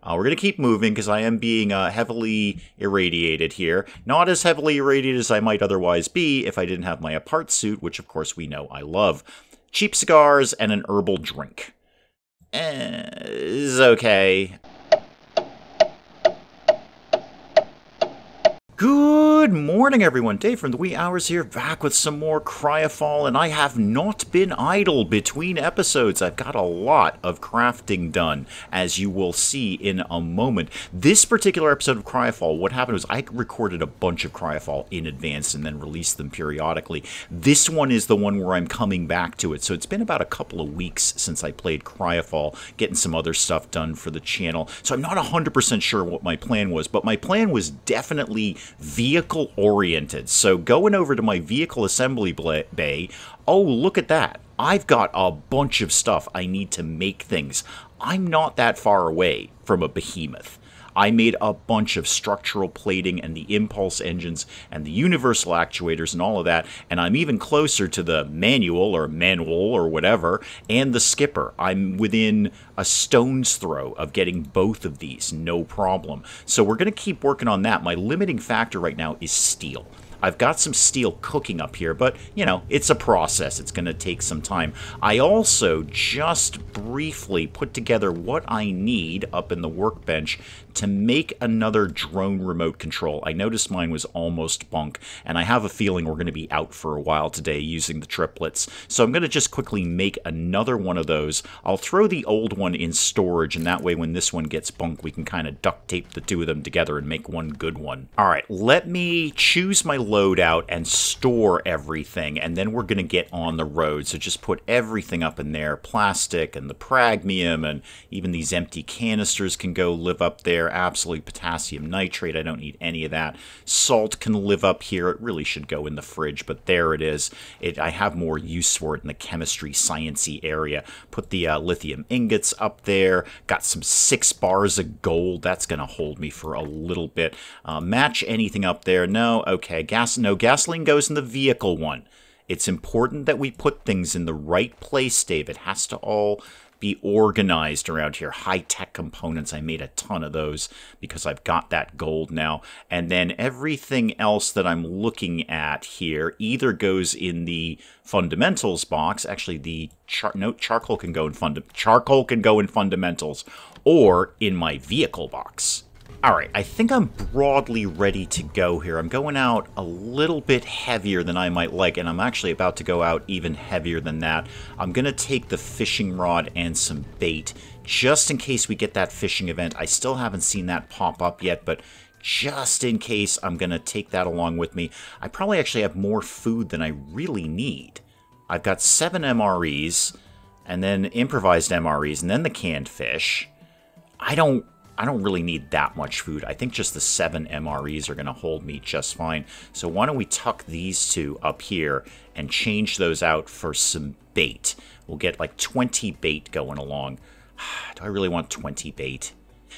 We're going to keep moving because I am being heavily irradiated here. Not as heavily irradiated as I might otherwise be if I didn't have my apart suit, which of course we know I love. Cheap cigars and an herbal drink. Is okay. Good morning, everyone. Dave from the Wee Hours here, back with some more CryoFall, and I have not been idle between episodes. I've got a lot of crafting done, as you will see in a moment. This particular episode of CryoFall, what happened was I recorded a bunch of CryoFall in advance and then released them periodically. This one is the one where I'm coming back to it, so it's been about a couple of weeks since I played CryoFall, getting some other stuff done for the channel, so I'm not 100% sure what my plan was, but my plan was definitely vehicle oriented. So going over to my vehicle assembly bay, oh, look at that. I've got a bunch of stuff I need to make things. I'm not that far away from a Behemoth. I made a bunch of structural plating and the impulse engines and the universal actuators and all of that, and I'm even closer to the MANUL or whatever, and the skipper. I'm within a stone's throw of getting both of these, no problem. So we're going to keep working on that. My limiting factor right now is steel. I've got some steel cooking up here, but, you know, it's a process. It's going to take some time. I also just briefly put together what I need up in the workbench to make another drone remote control. I noticed mine was almost bunk, and I have a feeling we're going to be out for a while today using the triplets. So I'm going to just quickly make another one of those. I'll throw the old one in storage, and that way when this one gets bunk, we can kind of duct tape the two of them together and make one good one. All right, let me choose my load out and store everything, and then we're going to get on the road. So just put everything up in there. Plastic and the pragmium and even these empty canisters can go live up there. Absolute potassium nitrate, I don't need any of that. Salt can live up here. It really should go in the fridge, but there it is. I have more use for it in the chemistry sciencey area. Put the lithium ingots up there. Got some 6 bars of gold. That's going to hold me for a little bit. Match anything up there? No? Okay. No, gasoline goes in the vehicle one. It's important that we put things in the right place, Dave. It has to all be organized around here. High-tech components, I made a ton of those because I've got that gold now. And then everything else that I'm looking at here either goes in the fundamentals box. Actually, the charcoal can go in fundamentals, or in my vehicle box. Alright, I think I'm broadly ready to go here. I'm going out a little bit heavier than I might like, and I'm actually about to go out even heavier than that. I'm going to take the fishing rod and some bait, just in case we get that fishing event. I still haven't seen that pop up yet, but just in case, I'm going to take that along with me. I probably actually have more food than I really need. I've got 7 MREs, and then improvised MREs, and then the canned fish. I don't really need that much food. I think just the 7 MREs are going to hold me just fine. So why don't we tuck these two up here and change those out for some bait. We'll get like 20 bait going along. Do I really want 20 bait?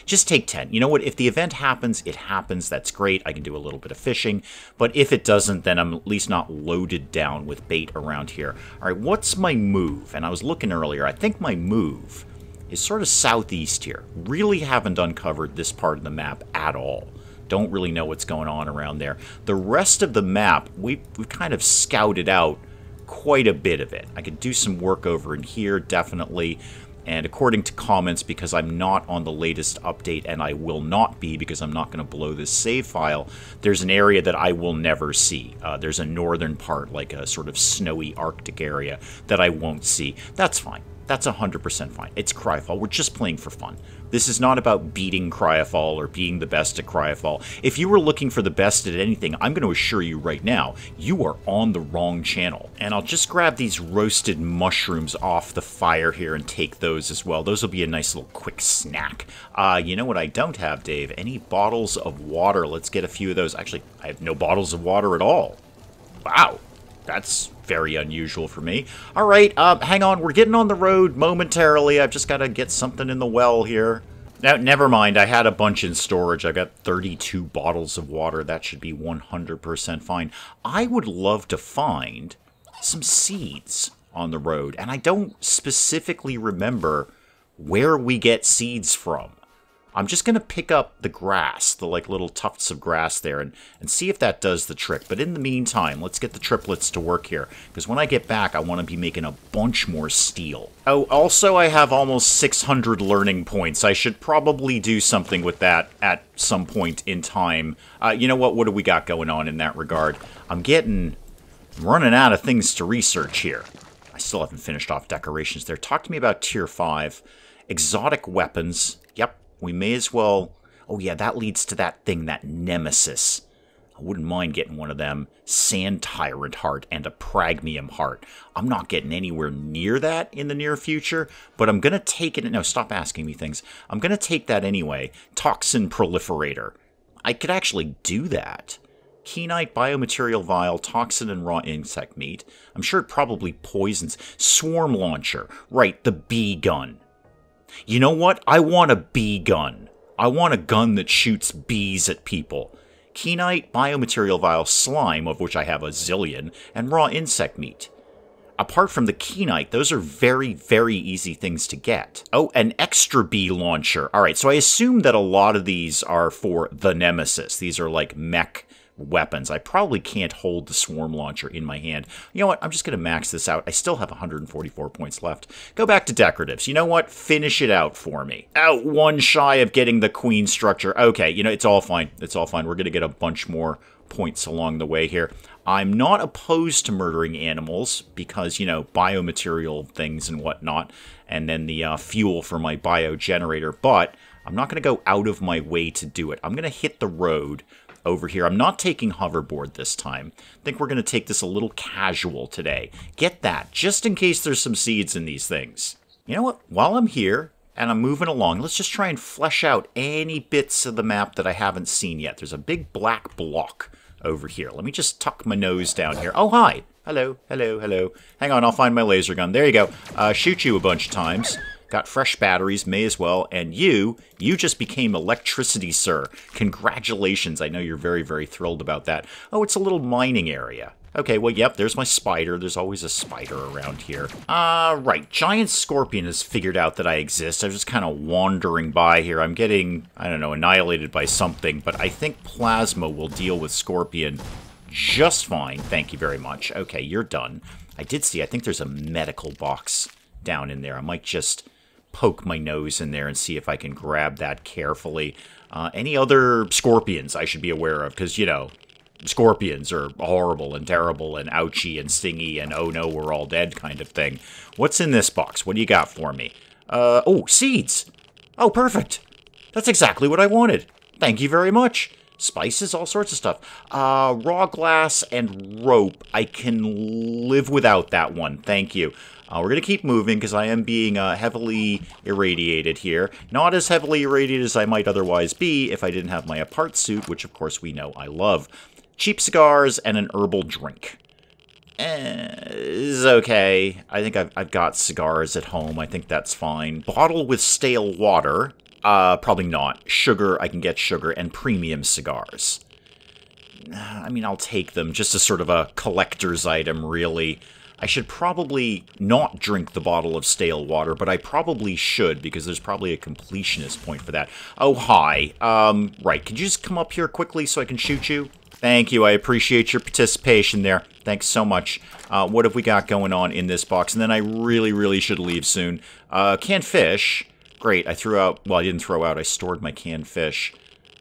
Just take 10. You know what? If the event happens, it happens. That's great. I can do a little bit of fishing. But if it doesn't, then I'm at least not loaded down with bait around here. All right, what's my move? And I was looking earlier. I think my move is sort of southeast here. Really haven't uncovered this part of the map at all. Don't really know what's going on around there. The rest of the map, we've kind of scouted out quite a bit of it. I could do some work over in here, definitely. And according to comments, because I'm not on the latest update, and I will not be because I'm not going to blow this save file, there's an area that I will never see. There's a northern part, like a sort of snowy Arctic area, that I won't see. That's fine. That's 100% fine. It's CryoFall. We're just playing for fun. This is not about beating CryoFall or being the best at CryoFall. If you were looking for the best at anything, I'm going to assure you right now, you are on the wrong channel. And I'll just grab these roasted mushrooms off the fire here and take those as well. Those will be a nice little quick snack. You know what I don't have, Dave? Any bottles of water. Let's get a few of those. Actually, I have no bottles of water at all. Wow. That's very unusual for me. All right, hang on. We're getting on the road momentarily. I've just got to get something in the well here. Now, never mind. I had a bunch in storage. I've got 32 bottles of water. That should be 100% fine. I would love to find some seeds on the road, and I don't specifically remember where we get seeds from. I'm just going to pick up the grass, the like little tufts of grass there, and see if that does the trick. But in the meantime, let's get the triplets to work here, because when I get back, I want to be making a bunch more steel. Oh, also I have almost 600 learning points. I should probably do something with that at some point in time. You know what? What do we got going on in that regard? I'm running out of things to research here. I still haven't finished off decorations there. Talk to me about Tier 5. Exotic weapons. Yep. We may as well... Oh yeah, that leads to that thing, that Nemesis. I wouldn't mind getting one of them. Sand Tyrant Heart and a Pragmium Heart. I'm not getting anywhere near that in the near future, but I'm going to take it... No, stop asking me things. I'm going to take that anyway. Toxin Proliferator. I could actually do that. Keenite, Biomaterial Vial, Toxin, and Raw Insect Meat. I'm sure it probably poisons. Swarm Launcher. Right, the bee gun. You know what? I want a bee gun. I want a gun that shoots bees at people. Keenite, Biomaterial Vial, Slime, of which I have a zillion, and Raw Insect Meat. Apart from the Keenite, those are very, very easy things to get. Oh, an extra bee launcher. Alright, so I assume that a lot of these are for the Nemesis. These are like mech weapons. I probably can't hold the swarm launcher in my hand. You know what? I'm just going to max this out. I still have 144 points left. Go back to decoratives. You know what? Finish it out for me. Oh, one shy of getting the queen structure. Okay, you know, it's all fine. It's all fine. We're going to get a bunch more points along the way here. I'm not opposed to murdering animals because, you know, biomaterial things and whatnot, and then the fuel for my bio generator, but I'm not going to go out of my way to do it. I'm going to hit the road over here. I'm not taking hoverboard this time. I think we're going to take this a little casual today. Get that, just in case there's some seeds in these things. You know what? While I'm here and I'm moving along, let's just try and flesh out any bits of the map that I haven't seen yet. There's a big black block over here. Let me just tuck my nose down here. Oh, hi. Hello, hello, hello. Hang on, I'll find my laser gun. There you go. Shoot you a bunch of times. Got fresh batteries, may as well. And you just became electricity, sir. Congratulations. I know you're very, very thrilled about that. Oh, it's a little mining area. Okay, well, yep, there's my spider. There's always a spider around here. Right. Giant Scorpion has figured out that I exist. I'm just kind of wandering by here. I'm getting, I don't know, annihilated by something. But I think Plasma will deal with Scorpion just fine. Thank you very much. Okay, you're done. I did see, I think there's a medical box down in there. I might just poke my nose in there and see if I can grab that carefully. Any other scorpions I should be aware of? Because, you know, scorpions are horrible and terrible and ouchy and stingy and oh no, we're all dead kind of thing. What's in this box? What do you got for me? Oh, seeds! Oh, perfect! That's exactly what I wanted. Thank you very much. Spices, all sorts of stuff. Raw glass and rope. I can live without that one. Thank you. We're going to keep moving because I am being heavily irradiated here. Not as heavily irradiated as I might otherwise be if I didn't have my apart suit, which of course we know I love. Cheap cigars and an herbal drink. Is okay. I think I've got cigars at home. I think that's fine. Bottle with stale water. Probably not. Sugar, I can get sugar, and premium cigars. I mean, I'll take them just as sort of a collector's item, really. I should probably not drink the bottle of stale water, but I probably should, because there's probably a completionist point for that. Oh, hi. Right, could you just come up here quickly so I can shoot you? Thank you, I appreciate your participation there. Thanks so much. What have we got going on in this box? And then I really, really should leave soon. Canned fish. Great, I threw out... Well, I didn't throw out, I stored my canned fish.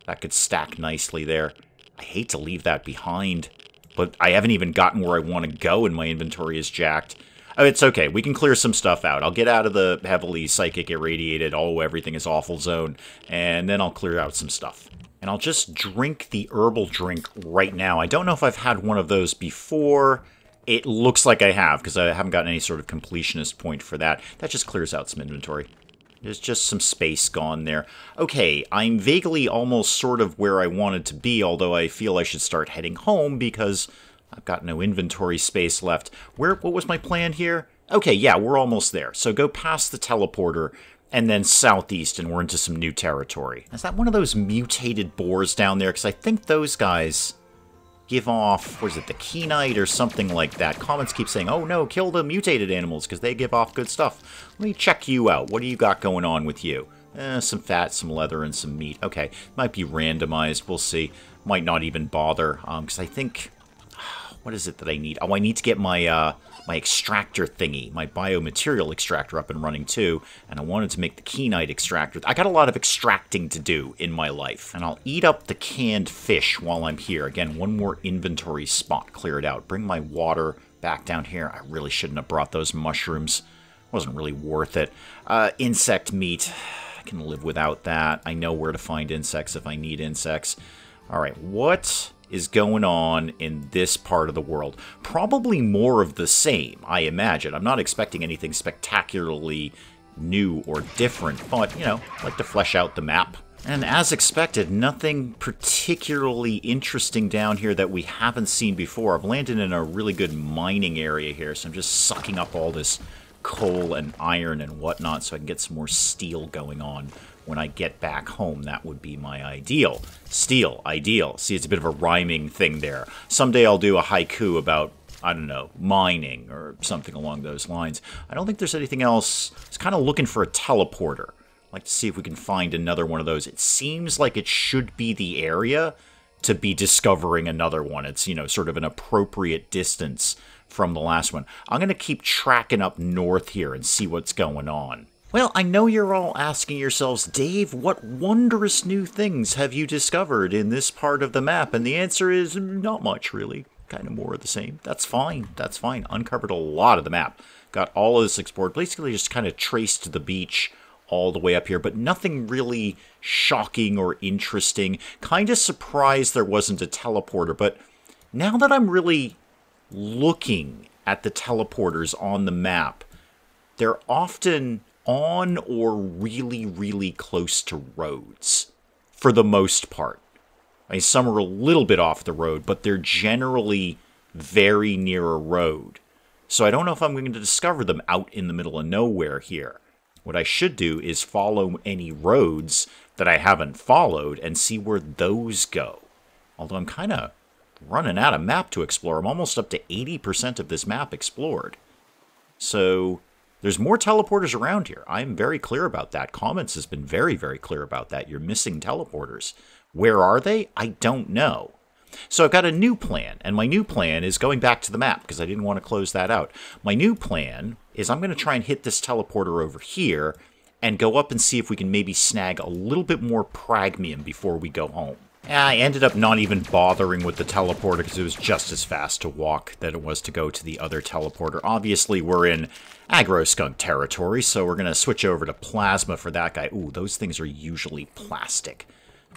That could stack nicely there. I hate to leave that behind. But I haven't even gotten where I want to go and my inventory is jacked. Oh, it's okay. We can clear some stuff out. I'll get out of the heavily psychic irradiated, oh, everything is awful zone, and then I'll clear out some stuff. And I'll just drink the herbal drink right now. I don't know if I've had one of those before. It looks like I have, because I haven't gotten any sort of completionist point for that. That just clears out some inventory. There's just some space gone there. Okay, I'm vaguely almost sort of where I wanted to be, although I feel I should start heading home because I've got no inventory space left. What was my plan here? Okay, yeah, we're almost there. So go past the teleporter and then southeast and we're into some new territory. Is that one of those mutated boars down there? Because I think those guys give off, what is it, the Keenite or something like that. Comments keep saying, oh no, kill the mutated animals because they give off good stuff. Let me check you out. What do you got going on with you? Some fat, some leather, and some meat. Okay, might be randomized. We'll see. Might not even bother, because I think... What is it that I need? Oh, I need to get my my extractor thingy, my biomaterial extractor up and running too, and I wanted to make the keenite extractor. I got a lot of extracting to do in my life, and I'll eat up the canned fish while I'm here. Again, one more inventory spot cleared out. Bring my water back down here. I really shouldn't have brought those mushrooms. Wasn't really worth it. Insect meat. I can live without that. I know where to find insects if I need insects. Alright, what is going on in this part of the world? Probably more of the same, I imagine. I'm not expecting anything spectacularly new or different, but, you know, I like to flesh out the map. And as expected, nothing particularly interesting down here that we haven't seen before. I've landed in a really good mining area here, so I'm just sucking up all this coal and iron and whatnot so I can get some more steel going on. When I get back home, that would be my ideal. Steel, ideal. See, it's a bit of a rhyming thing there. Someday I'll do a haiku about, I don't know, mining or something along those lines. I don't think there's anything else. I was kind of looking for a teleporter. I'd like to see if we can find another one of those. It seems like it should be the area to be discovering another one. It's, you know, sort of an appropriate distance from the last one. I'm going to keep tracking up north here and see what's going on. Well, I know you're all asking yourselves, Dave, what wondrous new things have you discovered in this part of the map? And the answer is not much, really. Kind of more of the same. That's fine. That's fine. Uncovered a lot of the map. Got all of this explored. Basically just kind of traced the beach all the way up here, but nothing really shocking or interesting. Kind of surprised there wasn't a teleporter, but now that I'm really looking at the teleporters on the map, they're often on or really, really close to roads, for the most part. I mean, some are a little bit off the road, but they're generally very near a road. So I don't know if I'm going to discover them out in the middle of nowhere here. What I should do is follow any roads that I haven't followed and see where those go. Although I'm kind of running out of map to explore. I'm almost up to 80% of this map explored. So there's more teleporters around here. I'm very clear about that. Comments has been very, very clear about that. You're missing teleporters. Where are they? I don't know. So I've got a new plan, and my new plan is going back to the map because I didn't want to close that out. My new plan is I'm going to try and hit this teleporter over here and go up and see if we can maybe snag a little bit more pragmium before we go home. I ended up not even bothering with the teleporter because it was just as fast to walk than it was to go to the other teleporter. Obviously, we're in aggro skunk territory, so we're going to switch over to plasma for that guy. Ooh, those things are usually plastic.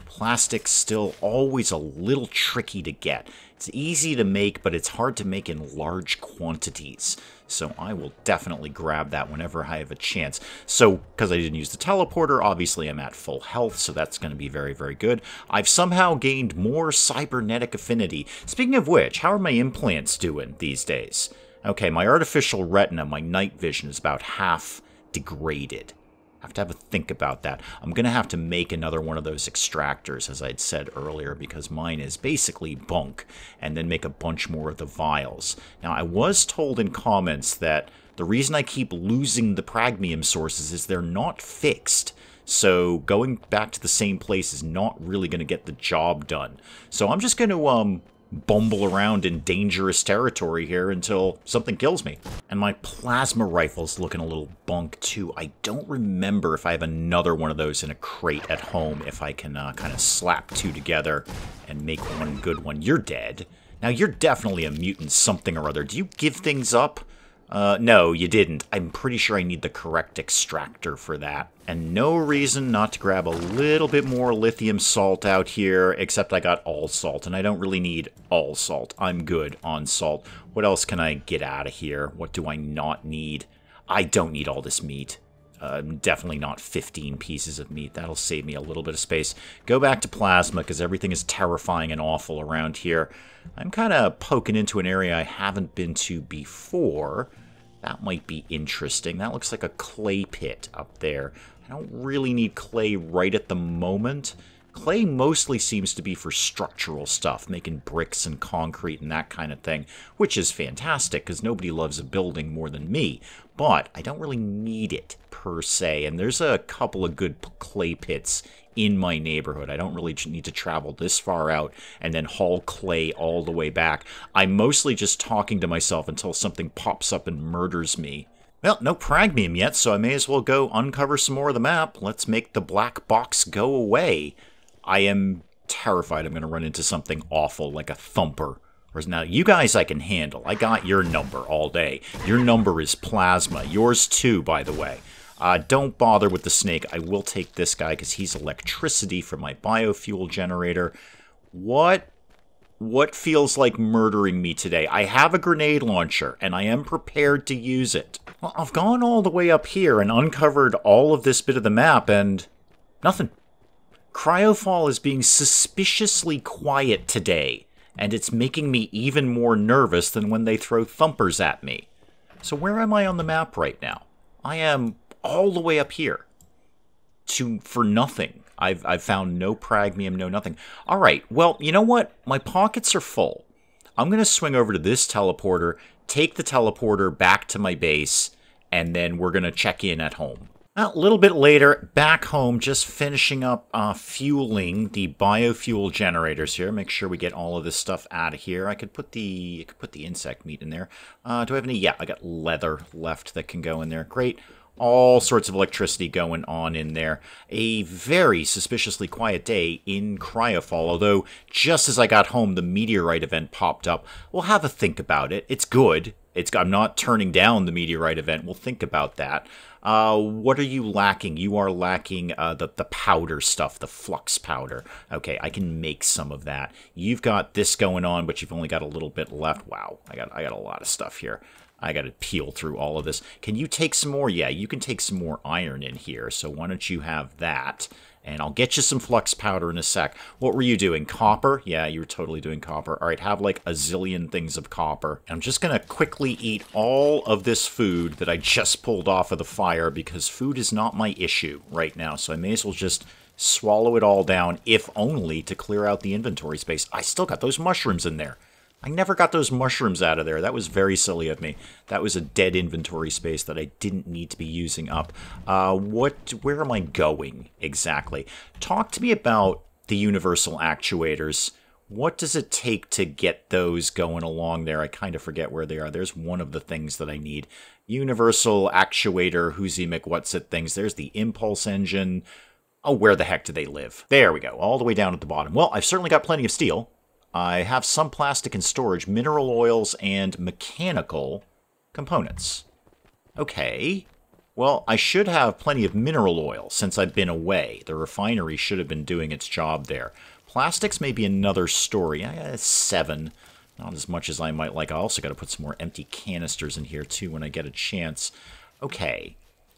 Plastic's still always a little tricky to get. It's easy to make, but it's hard to make in large quantities. So I will definitely grab that whenever I have a chance. So, because I didn't use the teleporter, obviously I'm at full health, so that's going to be very, very good. I've somehow gained more cybernetic affinity. Speaking of which, how are my implants doing these days? Okay, my artificial retina, my night vision, is about half degraded. I have to have a think about that. I'm going to have to make another one of those extractors, as I'd said earlier, because mine is basically bunk, and then make a bunch more of the vials. Now, I was told in comments that the reason I keep losing the pragmium sources is they're not fixed. So going back to the same place is not really going to get the job done. So I'm just going to bumble around in dangerous territory here until something kills me. And my plasma rifle's looking a little bunk too. I don't remember if I have another one of those in a crate at home, if I can kind of slap two together and make one good one. You're dead. Now, you're definitely a mutant something or other. Do you give things up? No, you didn't. I'm pretty sure I need the correct extractor for that. And no reason not to grab a little bit more lithium salt out here, except I got all salt, and I don't really need all salt. I'm good on salt. What else can I get out of here? What do I not need? I don't need all this meat. Definitely not 15 pieces of meat. That'll save me a little bit of space. Go back to plasma, because everything is terrifying and awful around here. I'm kind of poking into an area I haven't been to before. That might be interesting. That looks like a clay pit up there. I don't really need clay right at the moment. Clay mostly seems to be for structural stuff, making bricks and concrete and that kind of thing, which is fantastic because nobody loves a building more than me. But I don't really need it per se, and there's a couple of good clay pits in my neighborhood. I don't really need to travel this far out and then haul clay all the way back. I'm mostly just talking to myself until something pops up and murders me. Well, no pragmium yet, so I may as well go uncover some more of the map. Let's make the black box go away. I am terrified I'm going to run into something awful like a thumper. Whereas now, you guys I can handle. I got your number all day. Your number is plasma. Yours too, by the way. Don't bother with the snake. I will take this guy because he's electricity for my biofuel generator. What feels like murdering me today? I have a grenade launcher, and I am prepared to use it. Well, I've gone all the way up here and uncovered all of this bit of the map, and nothing. CryoFall is being suspiciously quiet today, and it's making me even more nervous than when they throw thumpers at me. So where am I on the map right now? I am all the way up here for nothing. I've found no pragmium, no nothing. All right, well, you know what? My pockets are full. I'm going to swing over to this teleporter, take the teleporter back to my base, and then we're going to check in at home. A little bit later, back home, just finishing up fueling the biofuel generators here. Make sure we get all of this stuff out of here. I could put the insect meat in there. Do I have any? Yeah, I got leather left that can go in there. Great. All sorts of electricity going on in there. A very suspiciously quiet day in CryoFall, although just as I got home, the meteorite event popped up. We'll have a think about it. It's good. I'm not turning down the meteorite event. We'll think about that. What are you lacking? You are lacking the powder stuff, the flux powder. Okay, I can make some of that. You've got this going on, but you've only got a little bit left. Wow, I got a lot of stuff here. I got to peel through all of this. Can you take some more? Yeah, you can take some more iron in here. So why don't you have that? And I'll get you some flux powder in a sec. What were you doing? Copper? Yeah, you were totally doing copper. All right, have like a zillion things of copper. I'm just going to quickly eat all of this food that I just pulled off of the fire because food is not my issue right now. So I may as well just swallow it all down, if only to clear out the inventory space. I still got those mushrooms in there. I never got those mushrooms out of there. That was very silly of me. That was a dead inventory space that I didn't need to be using up. Where am I going exactly? Talk to me about the universal actuators. What does it take to get those going along there? I kind of forget where they are. There's one of the things that I need. Universal actuator, who'sy McWhatsit things. There's the impulse engine. Oh, where the heck do they live? There we go, all the way down at the bottom. Well, I've certainly got plenty of steel. I have some plastic in storage, mineral oils, and mechanical components. Okay. Well, I should have plenty of mineral oil since I've been away. The refinery should have been doing its job there. Plastics may be another story. I got 7. Not as much as I might like. I also got to put some more empty canisters in here, too, when I get a chance. Okay.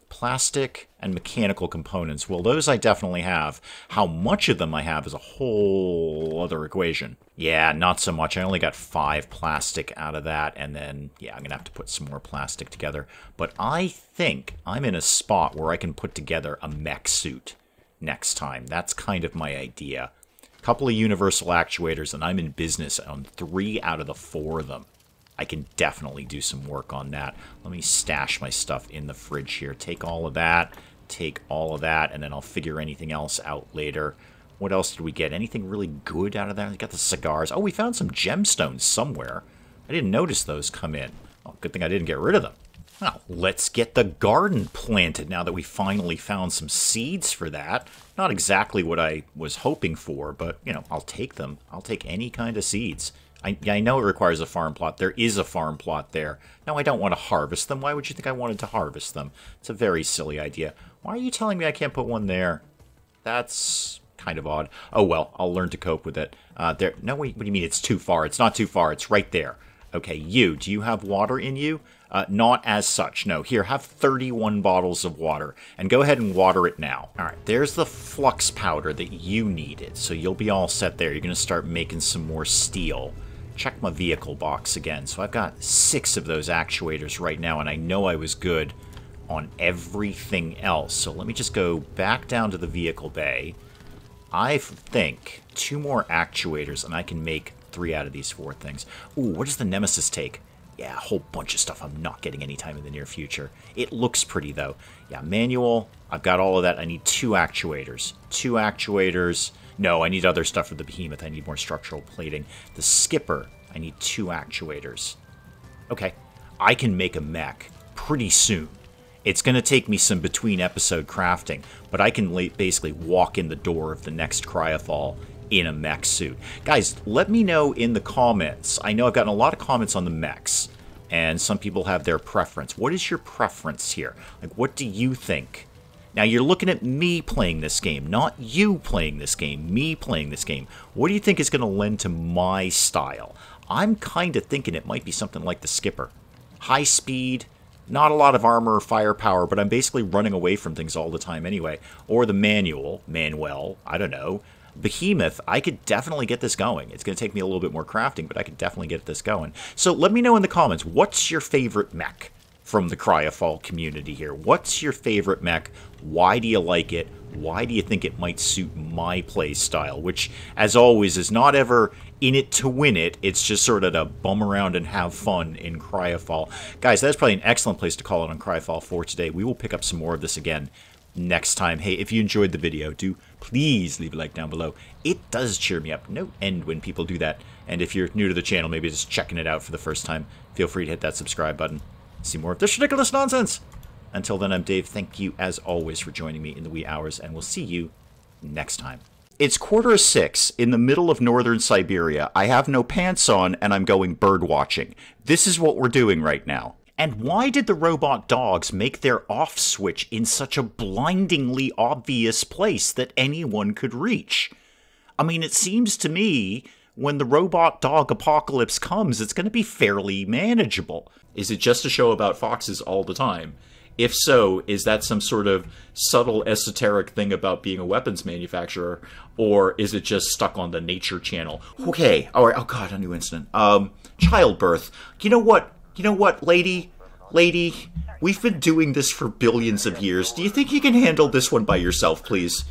Plastic and mechanical components. Well, those I definitely have. How much of them I have is a whole other equation. Yeah, not so much. I only got 5 plastic out of that, and then, yeah, I'm going to have to put some more plastic together. But I think I'm in a spot where I can put together a mech suit next time. That's kind of my idea. A couple of universal actuators, and I'm in business on 3 out of the 4 of them. I can definitely do some work on that. Let me stash my stuff in the fridge here. Take all of that, and then I'll figure anything else out later. What else did we get? Anything really good out of that? We got the cigars. Oh, we found some gemstones somewhere. I didn't notice those come in. Oh, good thing I didn't get rid of them. Well, let's get the garden planted now that we finally found some seeds for that. Not exactly what I was hoping for, but, you know, I'll take them. I'll take any kind of seeds. I know it requires a farm plot. There is a farm plot there. No, I don't want to harvest them. Why would you think I wanted to harvest them? It's a very silly idea. Why are you telling me I can't put one there? That's kind of odd. Oh, well, I'll learn to cope with it. No, wait, what do you mean it's too far? It's not too far. It's right there. Okay, do you have water in you? Not as such. No, here, have 31 bottles of water. And go ahead and water it now. All right, there's the flux powder that you needed. So you'll be all set there. You're going to start making some more steel. Check my vehicle box again. So I've got 6 of those actuators right now, and I know I was good on everything else. So let me just go back down to the vehicle bay. I think 2 more actuators, and I can make 3 out of these 4 things. Ooh, what does the Nemesis take? Yeah, a whole bunch of stuff I'm not getting anytime in the near future. It looks pretty, though. Yeah, manual, I've got all of that. I need 2 actuators. 2 actuators. No, I need other stuff for the Behemoth. I need more structural plating. The Skipper, I need 2 actuators. Okay, I can make a mech pretty soon. It's going to take me some between-episode crafting, but I can basically walk in the door of the next CryoFall in a mech suit. Guys, let me know in the comments. I know I've gotten a lot of comments on the mechs, and some people have their preference. What is your preference here? Like, what do you think? Now, you're looking at me playing this game, not you playing this game, me playing this game. What do you think is going to lend to my style? I'm kind of thinking it might be something like the Skipper. High speed, not a lot of armor or firepower, but I'm basically running away from things all the time anyway. Or the Manuel, I don't know. Behemoth, I could definitely get this going. It's going to take me a little bit more crafting, but I could definitely get this going. So let me know in the comments, what's your favorite mech from the CryoFall community here? What's your favorite mech? Why do you like it? Why do you think it might suit my play style? Which, as always, is not ever in it to win it. It's just sort of to bum around and have fun in CryoFall. Guys, that's probably an excellent place to call it on CryoFall for today. We will pick up some more of this again next time. Hey, if you enjoyed the video, do please leave a like down below. It does cheer me up no end when people do that. And if you're new to the channel, maybe just checking it out for the first time, feel free to hit that subscribe button. See more of this ridiculous nonsense. Until then, I'm Dave. Thank you, as always, for joining me in the wee hours, and we'll see you next time. It's 5:45 in the middle of northern Siberia. I have no pants on, and I'm going bird watching. This is what we're doing right now. And why did the robot dogs make their off switch in such a blindingly obvious place that anyone could reach? I mean, it seems to me when the robot dog apocalypse comes, it's going to be fairly manageable. Is it just a show about foxes all the time? If so, is that some sort of subtle esoteric thing about being a weapons manufacturer, or is it just stuck on the Nature Channel? Okay, all right. Oh God, a new incident. Childbirth. You know what? You know what, lady? We've been doing this for billions of years. Do you think you can handle this one by yourself, please?